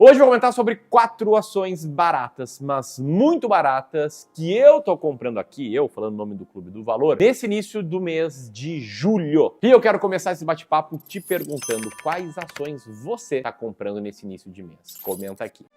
Hoje eu vou comentar sobre 4 ações baratas, mas muito baratas, que eu tô comprando aqui, eu falando o nome do Clube do Valor, nesse início do mês de julho. E eu quero começar esse bate-papo te perguntando quais ações você tá comprando nesse início de mês. Comenta aqui.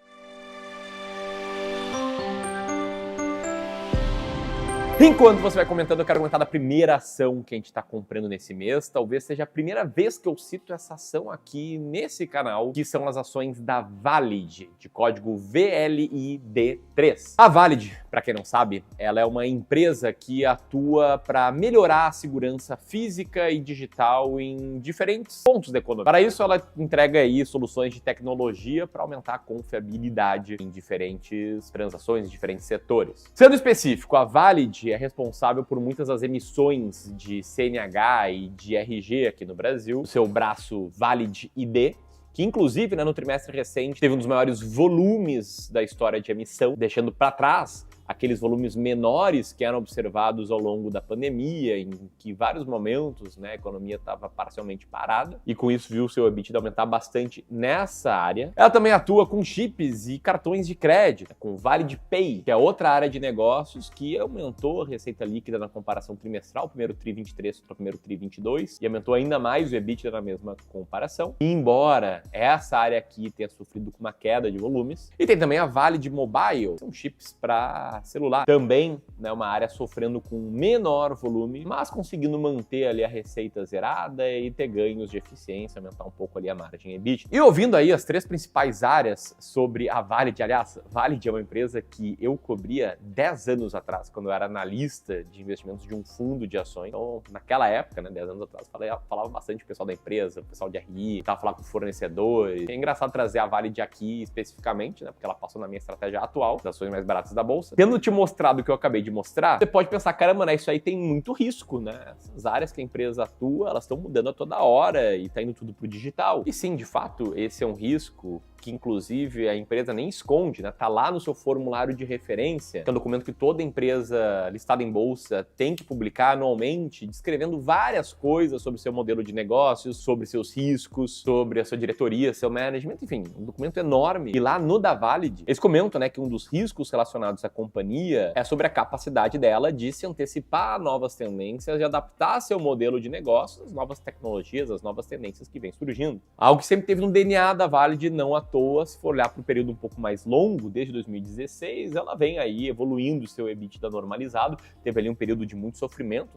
Enquanto você vai comentando, eu quero comentar da primeira ação que a gente está comprando nesse mês. Talvez seja a primeira vez que eu cito essa ação aqui nesse canal, que são as ações da Valid, de código VLID3. A Valid, para quem não sabe, ela é uma empresa que atua para melhorar a segurança física e digital em diferentes pontos da economia. Para isso, ela entrega aí soluções de tecnologia para aumentar a confiabilidade em diferentes transações, em diferentes setores. Sendo específico, a Valid é responsável por muitas das emissões de CNH e de RG aqui no Brasil, o seu braço Valid ID, que inclusive no trimestre recente teve um dos maiores volumes da história de emissão, deixando para trás aqueles volumes menores que eram observados ao longo da pandemia, em que vários momentos a economia estava parcialmente parada, e com isso viu o seu EBITDA aumentar bastante nessa área. Ela também atua com chips e cartões de crédito, com Valid Pay, que é outra área de negócios que aumentou a receita líquida na comparação trimestral, primeiro TRI 23 para o primeiro TRI 22, e aumentou ainda mais o EBITDA na mesma comparação. E embora essa área aqui tenha sofrido com uma queda de volumes, e tem também a Valid Mobile, são chips para celular, também uma área sofrendo com menor volume, mas conseguindo manter ali a receita zerada e ter ganhos de eficiência, aumentar um pouco ali a margem EBITDA. E ouvindo aí as 3 principais áreas sobre a Valid, aliás, Valid é uma empresa que eu cobria 10 anos atrás, quando eu era analista de investimentos de um fundo de ações. Então, naquela época, 10 anos atrás, falava bastante com o pessoal da empresa, o pessoal de RI, tava falando com fornecedores. É engraçado trazer a Valid aqui especificamente, porque ela passou na minha estratégia atual, das ações mais baratas da bolsa. Tendo te mostrado o que eu acabei de mostrar, você pode pensar, caramba, isso aí tem muito risco, Essas áreas que a empresa atua, elas estão mudando a toda hora e tá indo tudo pro digital. E sim, de fato, esse é um risco que inclusive a empresa nem esconde, tá lá no seu formulário de referência, que é um documento que toda empresa listada em bolsa tem que publicar anualmente, descrevendo várias coisas sobre seu modelo de negócios, sobre seus riscos, sobre a sua diretoria, seu management, enfim, um documento enorme. E lá no da Valid, eles comentam, que um dos riscos relacionados à companhia é sobre a capacidade dela de se antecipar a novas tendências e adaptar seu modelo de negócios às novas tecnologias, às novas tendências que vêm surgindo. Algo que sempre teve no DNA da Valid, não à toa, se for olhar para um período um pouco mais longo, desde 2016, ela vem aí evoluindo o seu EBITDA normalizado. Teve ali um período de muito sofrimento,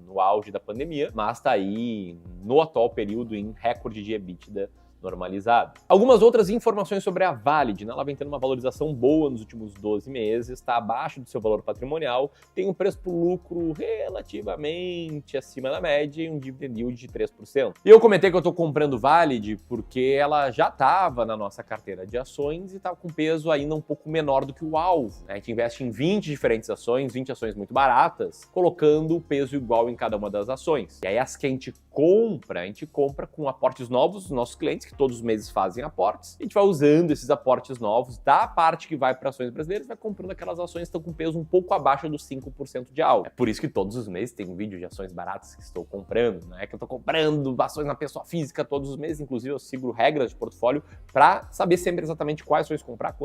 no auge da pandemia, mas está aí no atual período em recorde de EBITDA normalizado. Algumas outras informações sobre a Valid, ela vem tendo uma valorização boa nos últimos 12 meses, está abaixo do seu valor patrimonial, tem um preço por lucro relativamente acima da média e um dividend yield de 3%. E eu comentei que eu estou comprando Valid porque ela já estava na nossa carteira de ações e estava com peso ainda um pouco menor do que o alvo. A gente investe em 20 diferentes ações, 20 ações muito baratas, colocando o peso igual em cada uma das ações. E aí as que a gente compra com aportes novos dos nossos clientes, que todos os meses fazem aportes. A gente vai usando esses aportes novos da parte que vai para ações brasileiras, vai comprando aquelas ações que estão com peso um pouco abaixo dos 5% de alvo. É por isso que todos os meses tem um vídeo de ações baratas que estou comprando, que eu estou comprando ações na pessoa física todos os meses. Inclusive eu sigo regras de portfólio para saber sempre exatamente quais ações comprar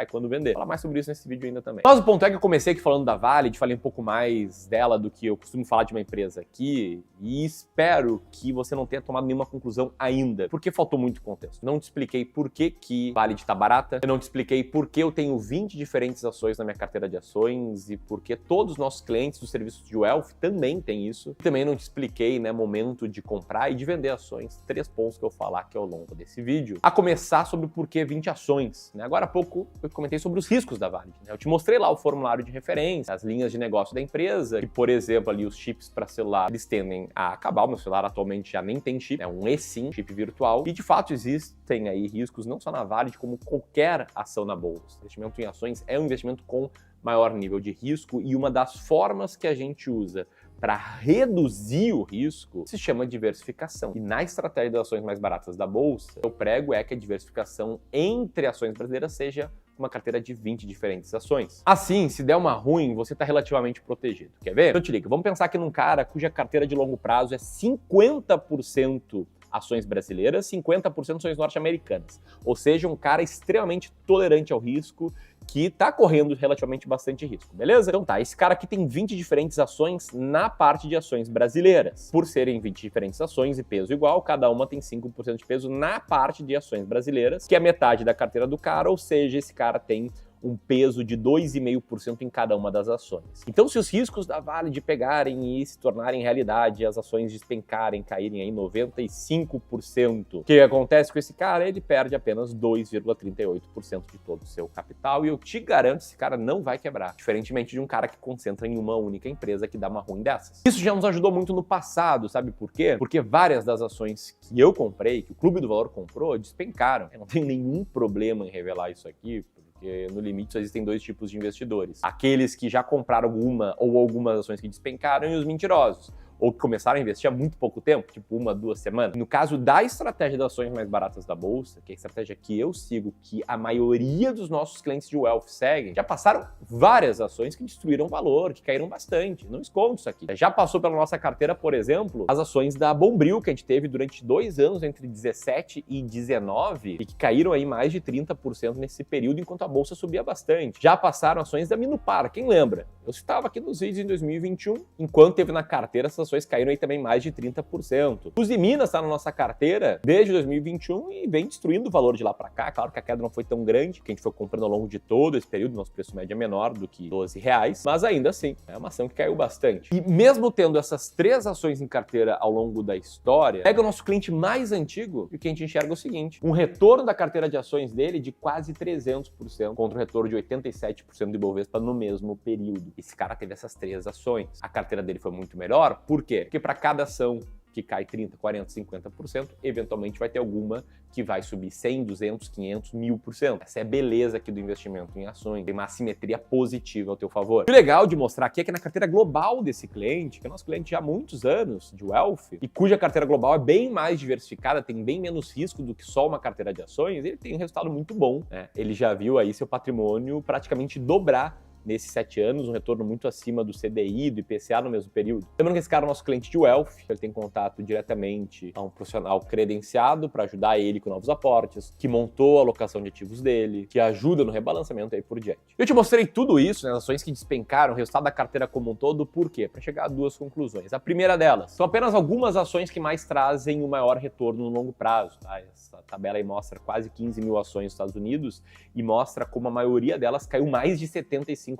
e quando vender. Vou falar mais sobre isso nesse vídeo ainda também. Mas o ponto é que eu comecei aqui falando da Valid, falei um pouco mais dela do que eu costumo falar de uma empresa aqui, e espero que você não tenha tomado nenhuma conclusão ainda, porque faltou muito contexto. Não te expliquei por que Valid tá barata, eu não te expliquei por que eu tenho 20 diferentes ações na minha carteira de ações e por que todos os nossos clientes dos serviços de wealth também têm isso. Também não te expliquei, momento de comprar e de vender ações. 3 pontos que eu vou falar aqui ao longo desse vídeo. A começar sobre o porquê 20 ações. Agora há pouco eu comentei sobre os riscos da Valid. Eu te mostrei lá o formulário de referência, as linhas de negócio da empresa, que, por exemplo, ali os chips para celular, eles tendem a acabar. O meu celular atualmente já nem tem chip, é um eSIM, chip virtual, e de fato existem aí riscos não só na Valid, como qualquer ação na bolsa. Investimento em ações é um investimento com maior nível de risco, e uma das formas que a gente usa para reduzir o risco se chama diversificação. E na estratégia das ações mais baratas da bolsa, eu prego que a diversificação entre ações brasileiras seja uma carteira de 20 diferentes ações. Assim, se der uma ruim, você está relativamente protegido. Quer ver? Então te liga, vamos pensar aqui num cara cuja carteira de longo prazo é 50% ações brasileiras, 50% ações norte-americanas. Ou seja, um cara extremamente tolerante ao risco, que tá correndo relativamente bastante risco, beleza? Então tá, esse cara aqui tem 20 diferentes ações na parte de ações brasileiras. Por serem 20 diferentes ações e peso igual, cada uma tem 5% de peso na parte de ações brasileiras, que é metade da carteira do cara, ou seja, esse cara tem um peso de 2,5% em cada uma das ações. Então, se os riscos da Vale de pegarem e se tornarem realidade, as ações despencarem, caírem aí 95%, o que acontece com esse cara? Ele perde apenas 2,38% de todo o seu capital, e eu te garanto, esse cara não vai quebrar, diferentemente de um cara que concentra em uma única empresa que dá uma ruim dessas. Isso já nos ajudou muito no passado, sabe por quê? Porque várias das ações que eu comprei, que o Clube do Valor comprou, despencaram. Eu não tenho nenhum problema em revelar isso aqui, porque no limite só existem dois tipos de investidores. Aqueles que já compraram uma ou algumas ações que despencaram e os mentirosos, ou que começaram a investir há muito pouco tempo, tipo 1, 2 semanas. No caso da estratégia das ações mais baratas da bolsa, que é a estratégia que eu sigo, que a maioria dos nossos clientes de wealth seguem, já passaram várias ações que destruíram valor, que caíram bastante. Não escondo isso aqui. Já passou pela nossa carteira, por exemplo, as ações da Bombril, que a gente teve durante 2 anos, entre 17 e 19, e que caíram aí mais de 30% nesse período, enquanto a bolsa subia bastante. Já passaram ações da Minupar, quem lembra? Eu estava aqui nos vídeos em 2021, enquanto teve na carteira essas ações caíram aí também mais de 30%. Os de Minas está na nossa carteira desde 2021 e vem destruindo o valor de lá para cá. Claro que a queda não foi tão grande, que a gente foi comprando ao longo de todo esse período, nosso preço médio é menor do que R$12, mas ainda assim, é uma ação que caiu bastante. E mesmo tendo essas 3 ações em carteira ao longo da história, pega o nosso cliente mais antigo e o que a gente enxerga é o seguinte: um retorno da carteira de ações dele de quase 300% contra o retorno de 87% do Ibovespa no mesmo período. Esse cara teve essas 3 ações. A carteira dele foi muito melhor. Por quê? Porque para cada ação que cai 30%, 40%, 50%, eventualmente vai ter alguma que vai subir 100%, 200%, 500%, 1000%. Essa é a beleza aqui do investimento em ações, tem uma assimetria positiva ao teu favor. O legal de mostrar aqui é que na carteira global desse cliente, que é nosso cliente já há muitos anos de wealth, e cuja carteira global é bem mais diversificada, tem bem menos risco do que só uma carteira de ações, ele tem um resultado muito bom, né? Ele já viu aí seu patrimônio praticamente dobrar nesses 7 anos, um retorno muito acima do CDI, do IPCA no mesmo período. Lembrando que esse cara é nosso cliente de wealth, ele tem contato diretamente a um profissional credenciado para ajudar ele com novos aportes, que montou a alocação de ativos dele, que ajuda no rebalanceamento e aí por diante. Eu te mostrei tudo isso, né, as ações que despencaram, o resultado da carteira como um todo, por quê? Para chegar a 2 conclusões. A primeira delas, são apenas algumas ações que mais trazem o maior retorno no longo prazo, tá? Essa tabela aí mostra quase 15 mil ações nos Estados Unidos e mostra como a maioria delas caiu mais de 75%,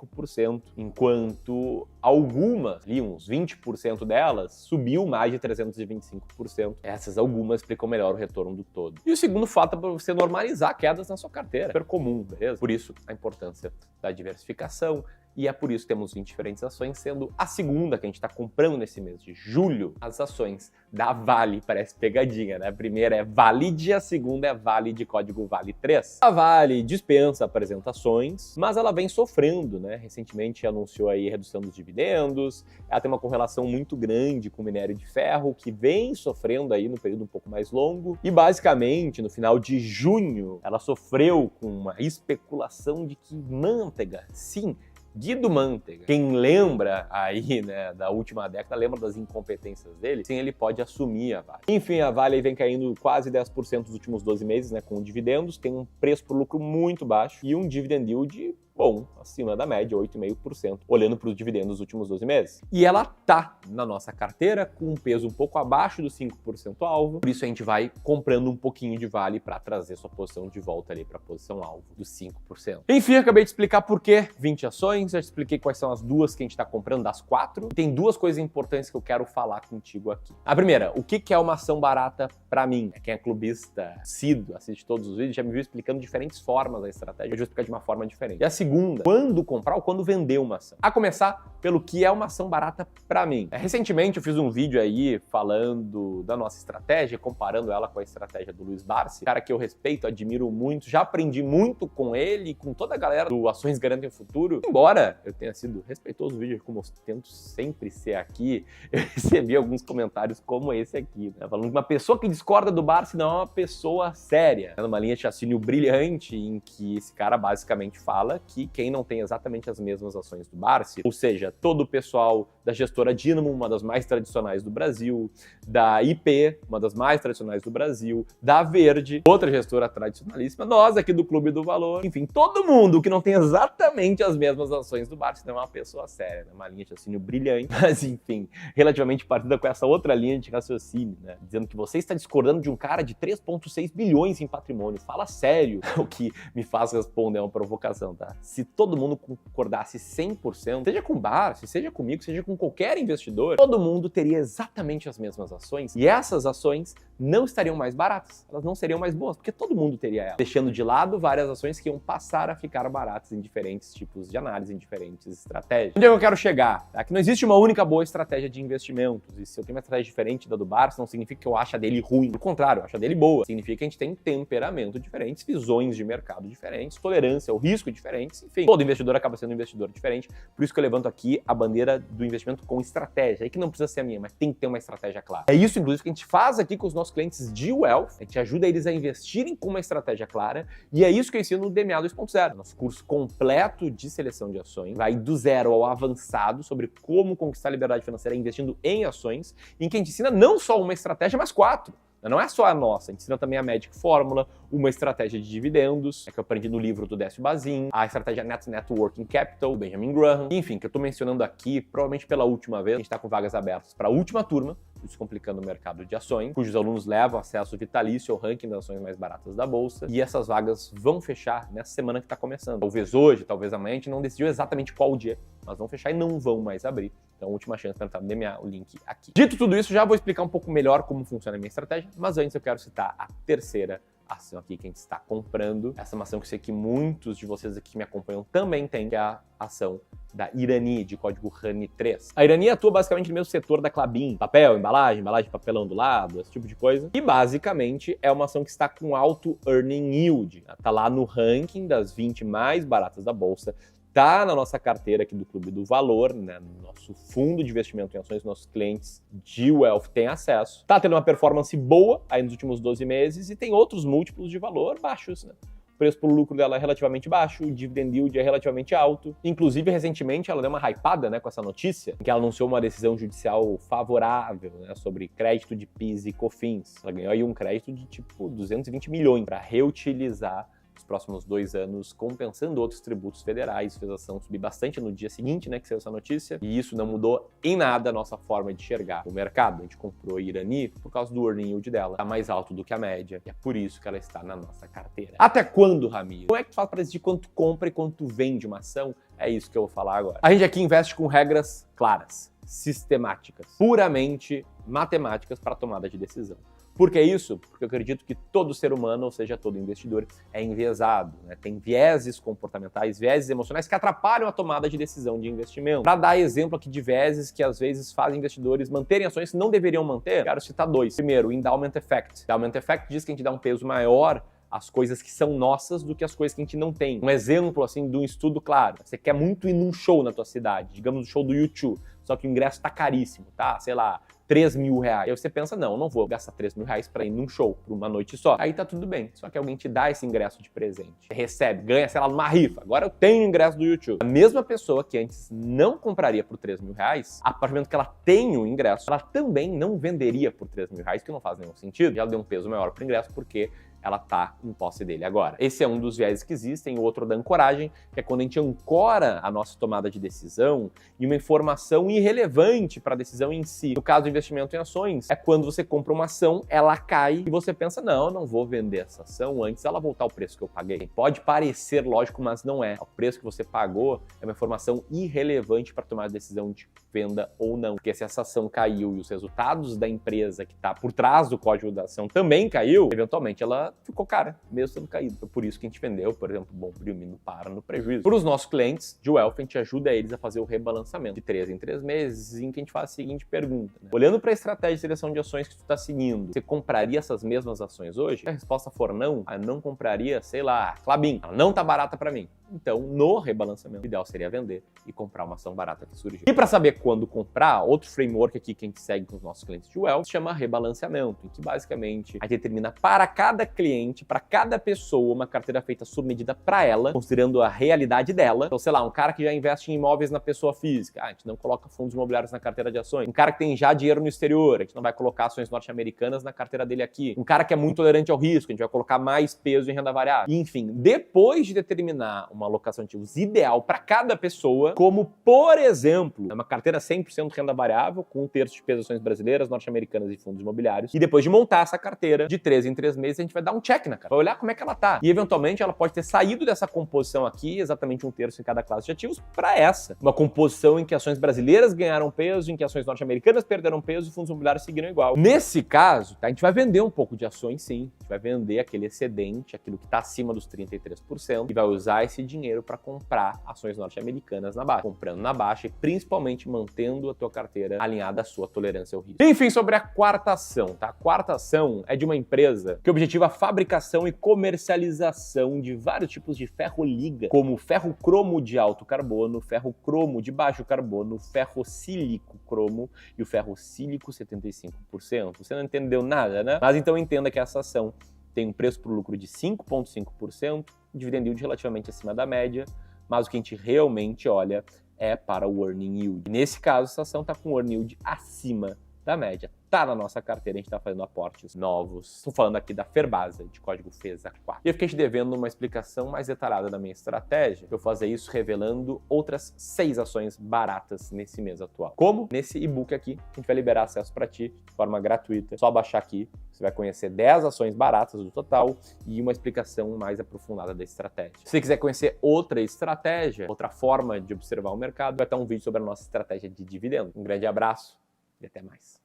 enquanto algumas, ali uns 20% delas, subiu mais de 325%. Essas algumas explicam melhor o retorno do todo. E o segundo fato é para você normalizar quedas na sua carteira. Super comum, beleza? Por isso, a importância da diversificação. E é por isso que temos 20 diferentes ações, sendo a segunda que a gente está comprando nesse mês de julho, as ações da Vale. Parece pegadinha, né? A primeira é Valid, a segunda é Vale de código Vale3. A Vale dispensa apresentações, mas ela vem sofrendo, né? Recentemente anunciou aí a redução dos dividendos, ela tem uma correlação muito grande com o minério de ferro, que vem sofrendo aí no período um pouco mais longo, e basicamente no final de junho ela sofreu com uma especulação de que manteiga, sim, Guido Mantega, quem lembra aí, né, da última década, lembra das incompetências dele, sim, ele pode assumir a Vale. Enfim, a Vale vem caindo quase 10% nos últimos 12 meses, né, com dividendos, tem um preço por lucro muito baixo e um dividend yield bom, acima da média, 8,5%, olhando para os dividendos dos últimos 12 meses. E ela tá na nossa carteira com um peso um pouco abaixo do 5% alvo, por isso a gente vai comprando um pouquinho de Vale para trazer sua posição de volta ali para a posição alvo dos 5%. Enfim, acabei de explicar por que 20 ações, já te expliquei quais são as 2 que a gente está comprando das 4. Tem 2 coisas importantes que eu quero falar contigo aqui. A primeira, o que é uma ação barata para mim? Quem é clubista, assíduo, assiste todos os vídeos, já me viu explicando diferentes formas da estratégia, eu vou explicar de uma forma diferente. E a segunda, quando comprar ou quando vender uma ação. A começar pelo que é uma ação barata para mim. Recentemente eu fiz um vídeo aí falando da nossa estratégia, comparando ela com a estratégia do Luiz Barsi, cara que eu respeito, admiro muito, já aprendi muito com ele e com toda a galera do Ações Garantem o Futuro. Embora eu tenha sido respeitoso no vídeo, como eu tento sempre ser aqui, eu recebi alguns comentários como esse aqui, né? Falando que uma pessoa que discorda do Barsi não é uma pessoa séria. Numa linha de raciocínio brilhante em que esse cara basicamente fala que aqui quem não tem exatamente as mesmas ações do Barsi, ou seja, todo o pessoal da gestora Dínamo, uma das mais tradicionais do Brasil, da IP, uma das mais tradicionais do Brasil, da Verde, outra gestora tradicionalíssima, nós aqui do Clube do Valor, enfim, todo mundo que não tem exatamente as mesmas ações do Barsi não é uma pessoa séria, né? Uma linha de raciocínio brilhante, mas enfim, relativamente partida com essa outra linha de raciocínio, né? Dizendo que você está discordando de um cara de 3,6 bilhões em patrimônio. Fala sério. O que me faz responder é uma provocação, tá? Se todo mundo concordasse 100%, seja com o Barsi, seja comigo, seja com qualquer investidor, todo mundo teria exatamente as mesmas ações e essas ações não estariam mais baratas, elas não seriam mais boas, porque todo mundo teria elas, deixando de lado várias ações que iam passar a ficar baratas em diferentes tipos de análise, em diferentes estratégias. Onde é que eu quero chegar? É que não existe uma única boa estratégia de investimentos, e se eu tenho uma estratégia diferente da do Barsi, não significa que eu acho a dele ruim, pelo contrário, eu acho a dele boa, significa que a gente tem temperamento diferentes, visões de mercado diferentes, tolerância ao risco diferentes, enfim, todo investidor acaba sendo um investidor diferente, por isso que eu levanto aqui a bandeira do investimento com estratégia, aí que não precisa ser a minha, mas tem que ter uma estratégia clara. É isso, inclusive, que a gente faz aqui com os nossos clientes de Wealth, a gente ajuda eles a investirem com uma estratégia clara, e é isso que eu ensino no DMA 2.0, nosso curso completo de seleção de ações, vai do zero ao avançado sobre como conquistar a liberdade financeira investindo em ações, em que a gente ensina não só uma estratégia, mas 4. Não é só a nossa, a gente ensina também a Magic Fórmula, uma estratégia de dividendos, que eu aprendi no livro do Décio Bazin, a estratégia Net Working Capital, do Benjamin Graham, enfim, que eu tô mencionando aqui, provavelmente pela última vez, a gente tá com vagas abertas para a última turma, Descomplicando o Mercado de Ações, cujos alunos levam acesso vitalício ao ranking das ações mais baratas da Bolsa, e essas vagas vão fechar nessa semana que tá começando. Talvez hoje, talvez amanhã, a gente não decidiu exatamente qual dia, mas vão fechar e não vão mais abrir. Então, última chance para entrar no DMA, o link aqui. Dito tudo isso, já vou explicar um pouco melhor como funciona a minha estratégia, mas antes eu quero citar a terceira ação aqui que a gente está comprando. Essa é uma ação que eu sei que muitos de vocês aqui que me acompanham também têm, que é a ação da Irani, de código RANI3. A Irani atua basicamente no mesmo setor da Klabin, papel, embalagem de papelão do lado, esse tipo de coisa. E basicamente é uma ação que está com alto earning yield. Está lá no ranking das 20 mais baratas da Bolsa, tá na nossa carteira aqui do Clube do Valor, né, no nosso fundo de investimento em ações, nossos clientes de Wealth têm acesso. Tá tendo uma performance boa aí nos últimos 12 meses e tem outros múltiplos de valor baixos, né? O preço por lucro dela é relativamente baixo, o dividend yield é relativamente alto. Inclusive, recentemente, ela deu uma hypada, né, com essa notícia, que ela anunciou uma decisão judicial favorável, né, sobre crédito de PIS e COFINS. Ela ganhou aí um crédito de tipo 220 milhões para reutilizar nos próximos 2 anos, compensando outros tributos federais. Fez a ação subir bastante no dia seguinte, né, que saiu essa notícia, e isso não mudou em nada a nossa forma de enxergar o mercado. A gente comprou a Irani por causa do earning yield dela, tá mais alto do que a média, e é por isso que ela está na nossa carteira. Até quando, Ramiro? Como é que tu faz para decidir quanto compra e quanto vende uma ação? É isso que eu vou falar agora. A gente aqui investe com regras claras, sistemáticas, puramente matemáticas para tomada de decisão. Por que isso? Porque eu acredito que todo ser humano, ou seja, todo investidor, é enviesado, né? Tem vieses comportamentais, vieses emocionais que atrapalham a tomada de decisão de investimento. Para dar exemplo aqui de vieses que às vezes fazem investidores manterem ações que não deveriam manter, quero citar 2. Primeiro, o Endowment Effect. Endowment Effect diz que a gente dá um peso maior às coisas que são nossas do que às coisas que a gente não tem. Um exemplo, assim, de um estudo claro. Você quer muito ir num show na tua cidade, digamos o show do U2, só que o ingresso tá caríssimo, tá? Sei lá, 3 mil reais. Aí você pensa, não, eu não vou gastar 3 mil reais pra ir num show, por uma noite só. Aí tá tudo bem, só que alguém te dá esse ingresso de presente. Você recebe, ganha, sei lá, numa rifa. Agora eu tenho o ingresso do YouTube. A mesma pessoa que antes não compraria por 3 mil reais, a partir do momento que ela tem o ingresso, ela também não venderia por 3 mil reais, que não faz nenhum sentido. E ela deu um peso maior pro ingresso porque ela tá em posse dele agora. Esse é um dos viéses que existem. O outro da ancoragem, que é quando a gente ancora a nossa tomada de decisão em uma informação irrelevante para a decisão em si. No caso do investimento em ações, é quando você compra uma ação, ela cai e você pensa, não, eu não vou vender essa ação antes dela voltar ao preço que eu paguei. Pode parecer lógico, mas não é. O preço que você pagou é uma informação irrelevante para tomar a decisão de venda ou não. Porque se essa ação caiu e os resultados da empresa que está por trás do código da ação também caiu, eventualmente ela ficou cara, mesmo sendo caído. Foi por isso que a gente vendeu, por exemplo, Bombril Mino para no prejuízo. Para os nossos clientes de Wealth, a gente ajuda eles a fazer o rebalançamento de 3 em 3 meses, em que a gente faz a seguinte pergunta, né? Olhando para a estratégia de seleção de ações que tu está seguindo, você compraria essas mesmas ações hoje? Se a resposta for não, eu não compraria, sei lá, Klabin. Ela não tá barata para mim. Então, no rebalanceamento, o ideal seria vender e comprar uma ação barata que surgiu. E para saber quando comprar, outro framework aqui que a gente segue com os nossos clientes de Wealth se chama rebalanceamento, em que basicamente a gente determina para cada cliente, para cada pessoa, uma carteira feita sob medida para ela, considerando a realidade dela. Então, sei lá, um cara que já investe em imóveis na pessoa física, a gente não coloca fundos imobiliários na carteira de ações. Um cara que tem já dinheiro no exterior, a gente não vai colocar ações norte-americanas na carteira dele aqui. Um cara que é muito tolerante ao risco, a gente vai colocar mais peso em renda variável. E, enfim, depois de determinar uma alocação de ativos ideal para cada pessoa, como, por exemplo, uma carteira 100% renda variável, com 1/3 de peso ações brasileiras, norte-americanas e fundos imobiliários, e depois de montar essa carteira, de 3 em 3 meses, a gente vai dar um check na carteira, vai olhar como é que ela tá. E, eventualmente, ela pode ter saído dessa composição aqui, exatamente 1/3 em cada classe de ativos, para essa. Uma composição em que ações brasileiras ganharam peso, em que ações norte-americanas perderam peso e fundos imobiliários seguiram igual. Nesse caso, tá, a gente vai vender um pouco de ações, sim. A gente vai vender aquele excedente, aquilo que está acima dos 33%, e vai usar esse dinheiro para comprar ações norte-americanas na baixa. Comprando na baixa e principalmente mantendo a tua carteira alinhada à sua tolerância ao risco. Enfim, sobre a quarta ação, tá? A quarta ação é de uma empresa que objetiva a fabricação e comercialização de vários tipos de ferro-liga, como ferro cromo de alto carbono, ferro cromo de baixo carbono, ferro sílico cromo e o ferro sílico 75%. Você não entendeu nada, né? Mas então entenda que essa ação tem um preço por lucro de 5,5%, dividend yield relativamente acima da média, mas o que a gente realmente olha é para o earning yield. Nesse caso, essa ação está com o earning yield acima da média. Tá na nossa carteira, a gente está fazendo aportes novos. Estou falando aqui da Ferbasa, de código FESA4. E eu fiquei te devendo uma explicação mais detalhada da minha estratégia. Eu vou fazer isso revelando outras 6 ações baratas nesse mês atual. Como? Nesse e-book aqui, a gente vai liberar acesso para ti de forma gratuita. É só baixar aqui, você vai conhecer 10 ações baratas do total e uma explicação mais aprofundada da estratégia. Se você quiser conhecer outra estratégia, outra forma de observar o mercado, vai estar um vídeo sobre a nossa estratégia de dividendo. Um grande abraço e até mais.